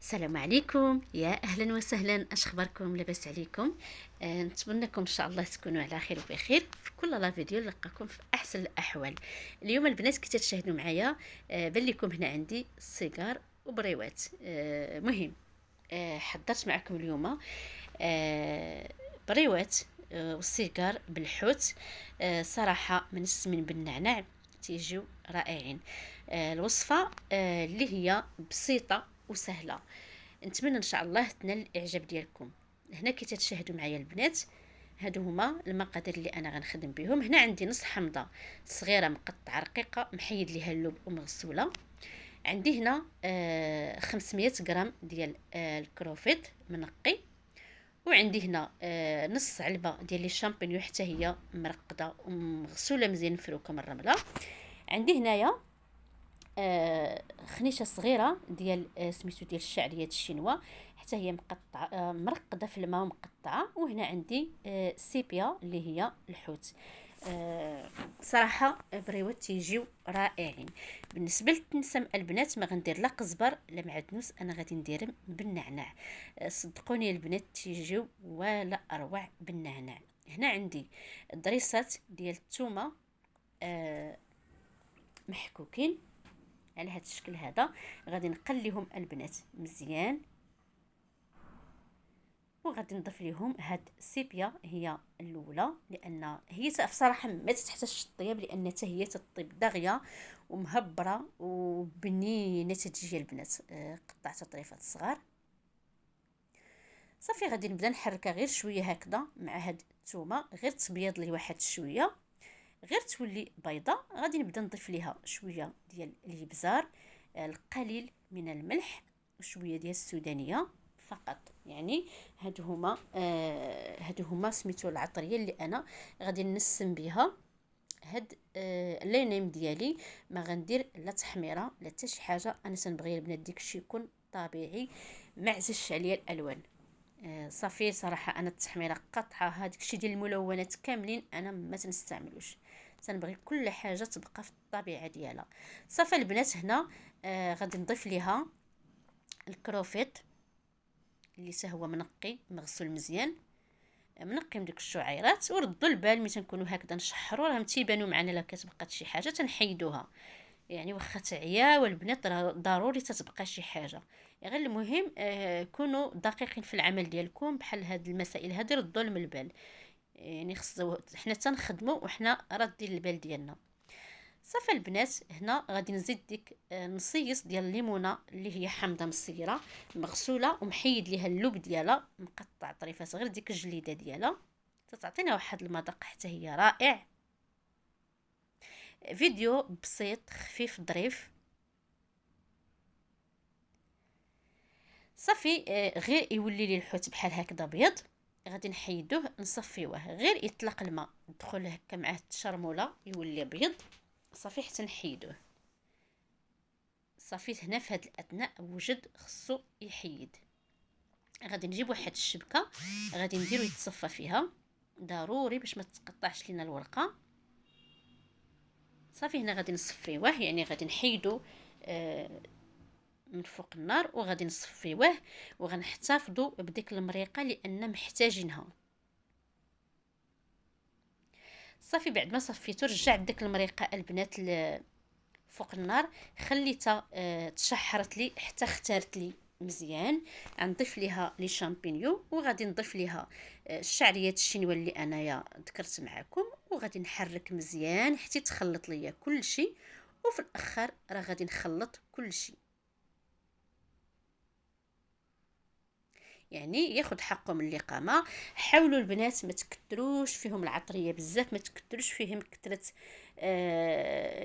السلام عليكم، يا اهلا وسهلا. اش اخباركم؟ لاباس عليكم؟ نتمنى لكم ان شاء الله تكونوا على خير وبخير. في كل لا فيديو نلقاكم في احسن الاحوال. اليوم البنات كي تشاهدوا معايا بان لكم هنا عندي السيجار وبريوات. مهم. حضرت معكم اليوم بريوات والسيجار بالحوت. صراحه من السمن بالنعناع تيجيو رائعين. الوصفه اللي هي بسيطه وسهله، نتمنى ان شاء الله تنال الاعجاب ديالكم. هنا كي تشاهدوا معايا البنات، هادو هما المقادير اللي انا غنخدم بهم. هنا عندي نص حمضه صغيره مقطعه رقيقه محيد ليها اللب ومغسوله. عندي هنا 500 غرام ديال الكروفيت منقي. وعندي هنا نص علبه ديال لي شامبينيو حتى هي مرقده ومغسوله مزيان مفروكه من الرمله. عندي هنايا خنيشه صغيره ديال سميتو ديال الشعريه الشينوا حتى هي مقطعه مرقده في الماء ومقطعه. وهنا عندي سيبيا اللي هي الحوت. صراحه بريوات تيجيو رائعين. بالنسبه للتنسم البنات ما غندير لا قزبر لا معدنوس، انا غادي نديرهم بالنعناع. صدقوني البنات تيجيو ولا اروع بالنعناع. هنا عندي ضريسات ديال الثومه محكوكين على هذا الشكل هذا. غادي نقليهم البنات مزيان وغادي نضيف ليهم هاد السيبيا هي الاولى، لان هي بصراحه ما تحتاجش الطياب لان حتى هي تطيب داغيه ومهبره وبنينه تجي البنات. قطعت طريفات صغار. صافي غادي نبدا نحركها غير شويه هكذا مع هاد الثومه، غير تبيض لي واحد شويه غير تولي بيضة. غادي نبدا نضيف ليها شويه ديال الابزار، القليل من الملح وشويه ديال السودانيه فقط. يعني هادو هما سميتو العطريه اللي انا غادي نسم بها هاد اللينيم ديالي. ما غندير لا تحميره لا حتى شي حاجه، انا تنبغي البنات داكشي يكون طبيعي ما عززش عليا الالوان. صافي صراحه انا التحميره قطعه هذاك الشيء ديال الملونات كاملين انا ما تنستعملوش، تنبغي كل حاجه تبقى في الطبيعه ديالها. صافي البنات هنا غادي نضيف ليها الكروفيت اللي هو منقي مغسول مزيان، منقي من ديك الشعيرات. وردوا البال ملي تنكونوا هكذا نشحروا راهم تيبانوا معنا لا كتبقى شي حاجه تنحيدوها. يعني واخا تعيا والبنات راه ضروري تتبقى شي حاجه. غير المهم كونوا دقيقين في العمل ديالكم. بحال هاد المسائل هادي ردوا لهم البال، يعني خصو حنا تنخدموا وحنا رادين البال ديالنا. صافي البنات هنا غادي نزيد ديك نصيص ديال الليمونه اللي هي حامضه مصيره مغسوله ومحيد ليها اللب ديالها مقطع طريفات غير ديك الجليده ديالها، تعطينا واحد المذاق حتى هي رائع. فيديو بسيط خفيف ظريف. صافي غير يولي لي الحوت بحال هكذا بيض غادي نحيدوه نصفيوه. غير يطلق الماء دخل هكا معاه التشرموله يولي بيض. صافي حتى نحيدوه. صافي هنا في هذا الاثناء وجد خصو يحيد. غادي نجيب واحد الشبكه غادي نديرو يتصفى فيها ضروري باش ما تقطعش لينا الورقه. صافي هنا غادي نصفيوه، يعني غادي نحيدو من فوق النار وغادي نصفيوه وغنحتفظوا بديك المريقه لان محتاجينها. صافي بعد ما صفيتو رجعت ديك المريقه البنات فوق النار، خليتها تشحرت لي حتى اختارت لي مزيان. غنضيف ليها لي شامبينيو وغادي نضيف ليها الشعريات الشينوا اللي انايا ذكرت معكم، وغادي نحرك مزيان حتى تخلط ليا كل شيء. وفي الاخر راه غادي نخلط كل شيء، يعني ياخد حقه من الاقامه. حاولوا البنات ما تكتروش فيهم العطريه بزاف، ما تكتروش فيهم كثره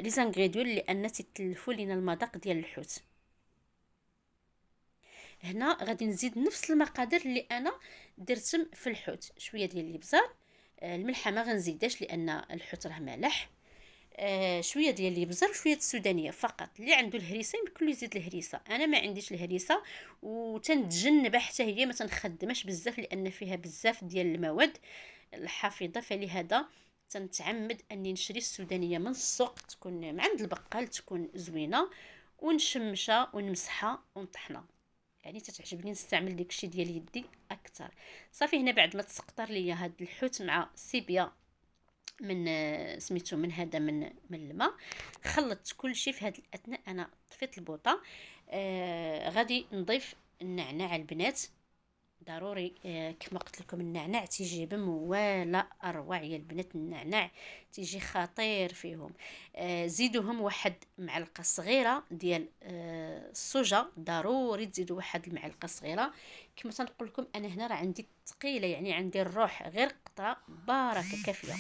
لي زانغريديون لان تتلفوا لينا المذاق ديال الحوت. هنا غادي نزيد نفس المقادير اللي انا درتهم في الحوت. شويه ديال الابزار، الملحه ما غنزيدهاش لان الحوت راه مالح. شويه ديال الابزار وشويه السودانيه فقط. اللي عنده الهريسه يمكن يزيد الهريسه، انا ما عنديش الهريسه وتنتجنبها حتى هي ما تنخدمش بزاف لان فيها بزاف ديال المواد الحافظه. فلهذا تنتعمد اني نشري السودانيه من السوق، تكون من عند البقال، تكون زوينه ونشمشها ونمسحها ونطحنها. يعني تتعجبني نستعمل داكشي ديال يدي اكثر. صافي هنا بعد ما تسقطر ليا هاد الحوت مع السيبيا من سميتو من هذا من الماء، خلطت كل شيء. في هذا الاثناء انا طفيت البوطه. غادي نضيف النعناع البنات، ضروري. كما قلت لكم النعناع تيجي بموالا اروع يا البنات، النعناع تيجي خطير فيهم. زيدوهم واحد معلقه صغيره ديال الصوجه، ضروري تزيدوا واحد المعلقه صغيره. كما تنقول لكم انا هنا راه عندي ثقيله، يعني عندي الروح غير قطره بركه كافيه.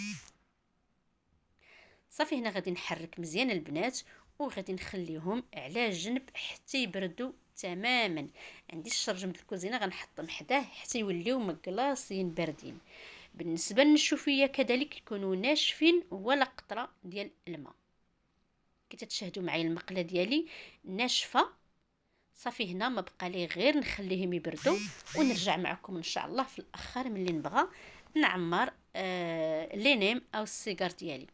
صافي هنا غادي نحرك مزيان البنات، وغادي نخليهم على جنب حتى يبردوا تماما. عندي الشرجم د الكوزينه غنحطهم حداه حتى يوليو مكلاصين باردين. بالنسبه للشوفيه كذلك يكونوا ناشفين ولا قطره ديال الماء. كي تتشاهدوا معايا المقله ديالي ناشفه. صافي هنا ما بقى لي غير نخليهم يبردوا، ونرجع معكم ان شاء الله في الاخر ملي نبغى نعمر لينيم او السيجار ديالي.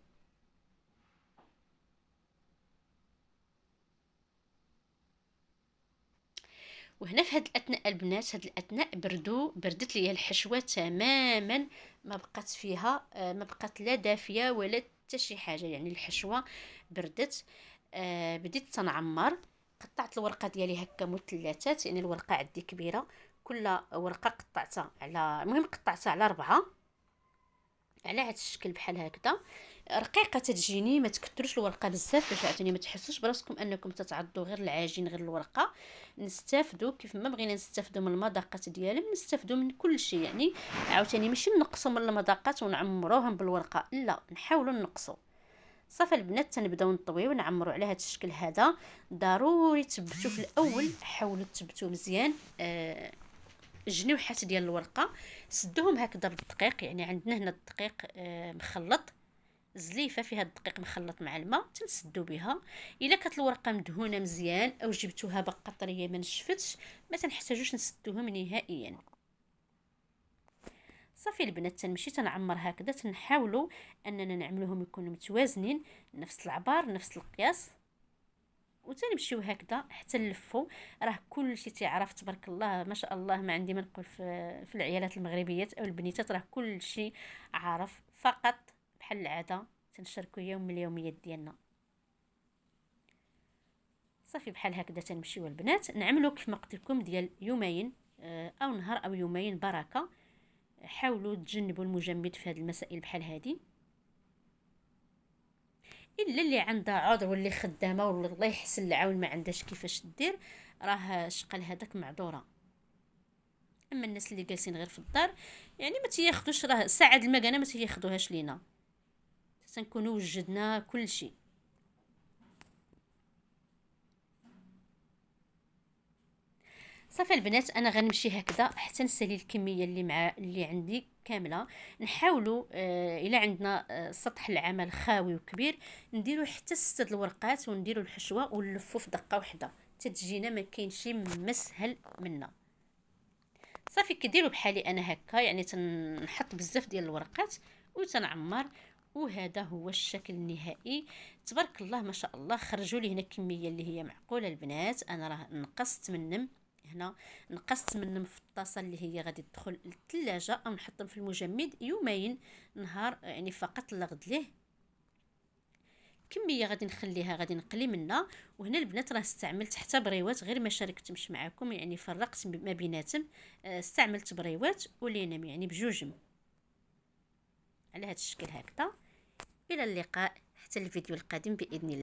وهنا في هاد الاثناء البنات، هاد الاثناء بردت لي الحشوه تماما، ما بقات فيها ما بقات لا دافيه ولا حتى شي حاجه، يعني الحشوه بردت. بديت تنعمر. قطعت الورقه ديالي هكا مثلثات، يعني الورقه عندي كبيره، كل ورقه قطعتها على المهم قطعتها على 4 على هذا الشكل بحال هكذا. رقيقه تجيني، ما تكثروش الورقه بزاف باش عاوتاني ما تحسوش براسكم انكم تتعضوا غير العجين غير الورقه. نستافدوا كيف ما بغينا نستافدوا من المذاقات ديالهم، نستافدوا من كل شيء. يعني عاوتاني ماشي نقصوا من المذاقات ونعمروهم بالورقه، لا نحاولوا نقصوا. صافي البنات تنبداو نطويو ونعمروا على هذا الشكل هذا. ضروري تثبتوا في الاول، حاولوا تثبتوا مزيان الجنيوحات ديال الورقه. سدوهم هكذا بالدقيق، يعني عندنا هنا الدقيق مخلط، زليفه فيها الدقيق مخلط مع الماء تنسدوا بها. الا كانت الورقه مدهونه مزيان او جبتوها باقه طريه ما نشفتش، ما تنحتاجوش نسدوهم نهائيا. صافي البنات تنمشي تنعمر هكذا، تنحاولوا اننا نعملوهم يكونوا متوازنين، نفس العبار نفس القياس، وتنمشيو هكذا حتى نلفوا. راه كلشي تعرف تبارك الله ما شاء الله، ما عندي ما نقول في العيالات المغربيات او البنيتات، راه كلشي عارف. فقط بحال العاده تنشاركوا يوم من اليوميات ديالنا. صافي بحال هكذا تنمشيو البنات نعملوا كيف قلت لكم ديال يومين او نهار او يومين بركه. حاولوا تجنبوا المجمد في هذه المسائل بحال هذه، الا اللي عندها عذر واللي خدامه والله الله يحسن العون ما عندهاش كيفاش دير، راه شقال هذاك معذوره. اما الناس اللي جالسين غير في الدار يعني ما تياخذوش، راه ساعه المكانه ما تياخذوهاش لينا، تنكونوا وجدنا كل شيء. صافي البنات انا غنمشي هكذا حتى نسالي الكميه اللي عندي كامله. نحاولوا الا عندنا سطح العمل خاوي وكبير نديروا حتى 6 الورقات ونديروا الحشوه ونلفوا في دقه واحده تتجينا ما كاين شي مسهل منا. صافي كديروا بحالي انا هكا، يعني تنحط بزاف ديال الورقات وتنعمر. وهذا هو الشكل النهائي. تبارك الله ما شاء الله، خرجوا لي هنا كميه اللي هي معقوله البنات. انا راه نقصت منهم هنا، نقصت منهم في الطاسه اللي هي غادي تدخل للثلاجه او نحطهم في المجمد يومين نهار، يعني فقط لا غد ليه. كميه غادي نخليها غادي نقلي منها. وهنا البنات راه استعملت حتى بريوات غير ما شاركتمش معكم، يعني فرقت ما بيناتهم. استعملت بريوات ولينم يعني بجوجم على هذا الشكل هكذا. الى اللقاء حتى الفيديو القادم باذن الله.